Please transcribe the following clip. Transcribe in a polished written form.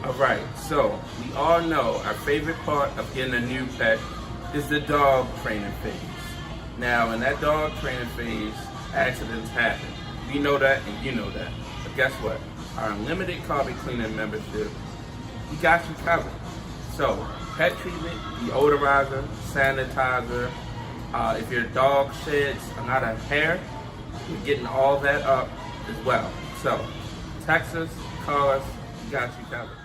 Alright, so we all know our favorite part of getting a new pet is the dog training phase. Now, in that dog training phase, accidents happen. We know that and you know that. But guess what? Our unlimited carpet cleaning membership, we got you covered. So, pet treatment, deodorizer, sanitizer, if your dog sheds not a hair, we're getting all that up as well. So, text us, call us, we got you covered.